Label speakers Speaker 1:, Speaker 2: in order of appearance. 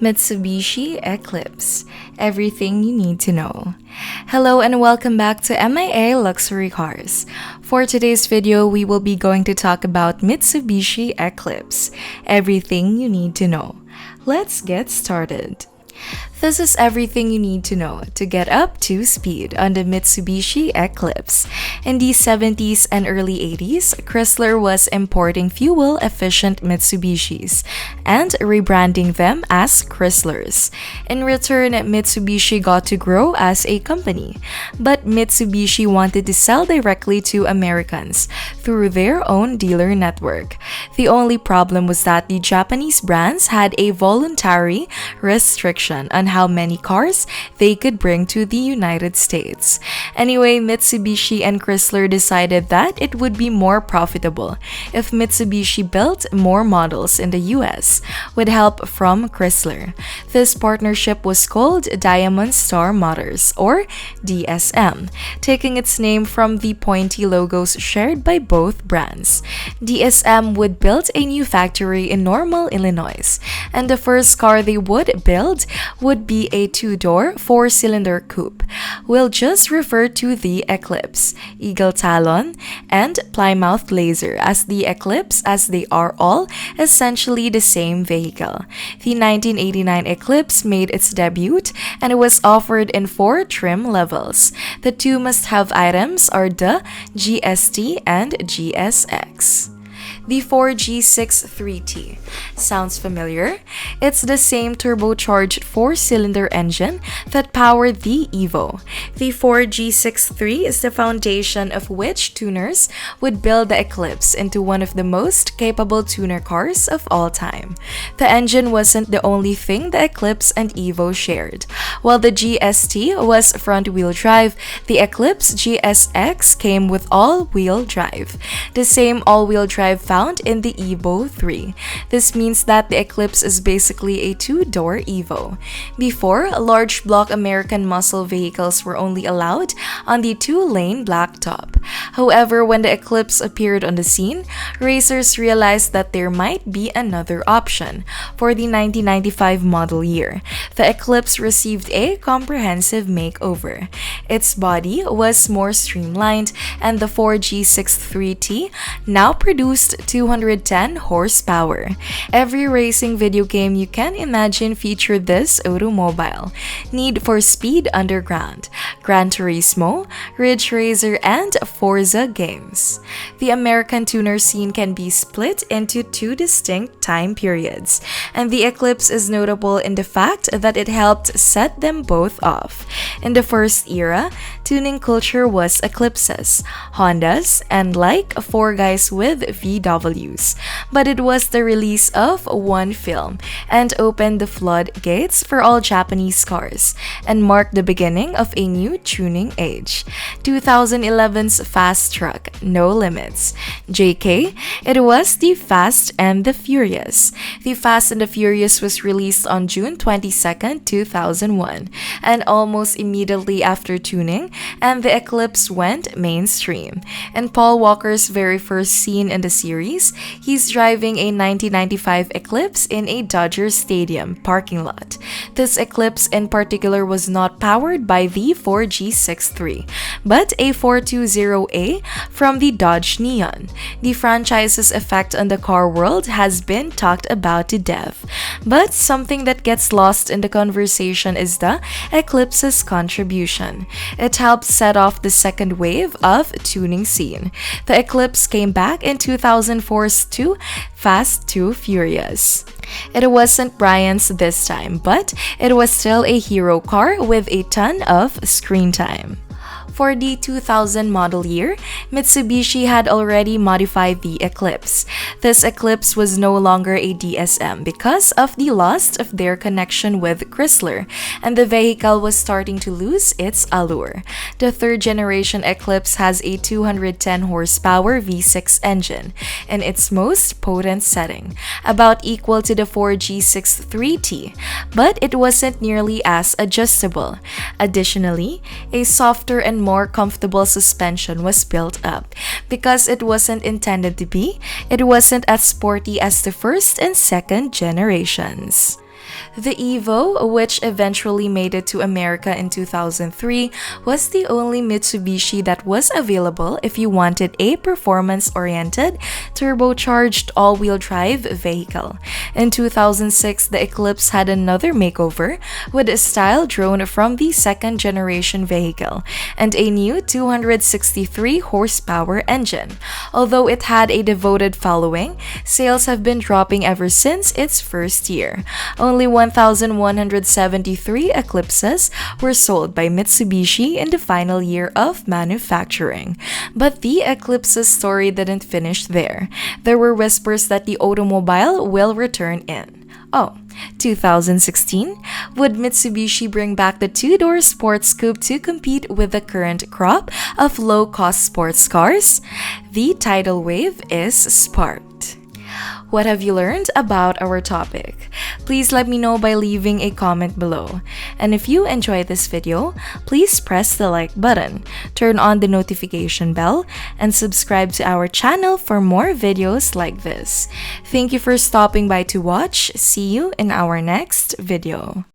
Speaker 1: Mitsubishi Eclipse, everything you need to know. Hello and welcome back to MIA Luxury Cars. For today's video, we will be going to talk about Mitsubishi Eclipse, everything you need to know. Let's get started. This is everything you need to know to get up to speed on the Mitsubishi Eclipse. In the 70s and early 80s, Chrysler was importing fuel-efficient Mitsubishis and rebranding them as Chryslers. In return, Mitsubishi got to grow as a company, but Mitsubishi wanted to sell directly to Americans through their own dealer network. The only problem was that the Japanese brands had a voluntary restriction on how many cars they could bring to the United States. Anyway, Mitsubishi and Chrysler decided that it would be more profitable if Mitsubishi built more models in the US with help from Chrysler. This partnership was called Diamond Star Motors, or DSM, taking its name from the pointy logos shared by both brands. DSM would build a new factory in Normal, Illinois, and the first car they would build would be a two-door, four-cylinder coupe. We'll just refer to the Eclipse, Eagle Talon, and Plymouth Laser as the Eclipse, as they are all essentially the same vehicle. The 1989 Eclipse made its debut and it was offered in 4 trim levels. The 2 must-have items are the GST and GSX. The 4G63T. Sounds familiar? It's the same turbocharged 4-cylinder engine that powered the Evo. The 4G63 is the foundation of which tuners would build the Eclipse into one of the most capable tuner cars of all time. The engine wasn't the only thing the Eclipse and Evo shared. While the GST was front-wheel drive, the Eclipse GSX came with all-wheel drive. The same all-wheel drive found in the Evo 3. This means that the Eclipse is basically a two-door Evo. Before, large block American muscle vehicles were only allowed on the 2-lane blacktop. However, when the Eclipse appeared on the scene, racers realized that there might be another option. For the 1995 model year, the Eclipse received a comprehensive makeover. Its body was more streamlined, and the 4G63T now produced 210 horsepower. Every racing video game you can imagine featured this automobile. Need for Speed Underground, Gran Turismo, Ridge Racer, and Forza games. The American tuner scene can be split into 2 distinct time periods, and the Eclipse is notable in the fact that it helped set them both off. In the first era, tuning culture was Eclipses, Hondas, and like 4 guys with VWs. But it was the release of one film and opened the floodgates for all Japanese cars and marked the beginning of a new tuning age. 2011's Fast Truck, No Limits. JK, it was the Fast and the Furious. The Fast and the Furious was released on June 22, 2001, and almost immediately after tuning, and the Eclipse went mainstream. In Paul Walker's very first scene in the series, he's driving a 1995 Eclipse in a Dodger Stadium parking lot. This Eclipse in particular was not powered by the 4G63, but a 420A from the Dodge Neon. The franchise's effect on the car world has been talked about to death, but something that gets lost in the conversation is the Eclipse's contribution. It helped set off the second wave of tuning scene. The Eclipse came back in 2004's Too Fast, Too Furious. It wasn't Brian's this time, but it was still a hero car with a ton of screen time. For the 2000 model year, Mitsubishi had already modified the Eclipse. This Eclipse was no longer a DSM because of the loss of their connection with Chrysler, and the vehicle was starting to lose its allure. The third-generation Eclipse has a 210 horsepower V6 engine in its most potent setting, about equal to the 4G63T, but it wasn't nearly as adjustable. Additionally, a softer and more comfortable suspension was built up. Because it wasn't intended to be, it wasn't as sporty as the first and second generations. The Evo, which eventually made it to America in 2003, was the only Mitsubishi that was available if you wanted a performance-oriented, turbocharged all-wheel drive vehicle. In 2006, the Eclipse had another makeover with a style drone from the second-generation vehicle and a new 263 horsepower engine. Although it had a devoted following, sales have been dropping ever since its first year. Only 1,173 Eclipses were sold by Mitsubishi in the final year of manufacturing. But the Eclipse's story didn't finish there. There were whispers that the automobile will return in 2016? Would Mitsubishi bring back the two-door sports coupe to compete with the current crop of low-cost sports cars? The tidal wave is sparked. What have you learned about our topic? Please let me know by leaving a comment below. And if you enjoyed this video, please press the like button, turn on the notification bell, and subscribe to our channel for more videos like this. Thank you for stopping by to watch. See you in our next video.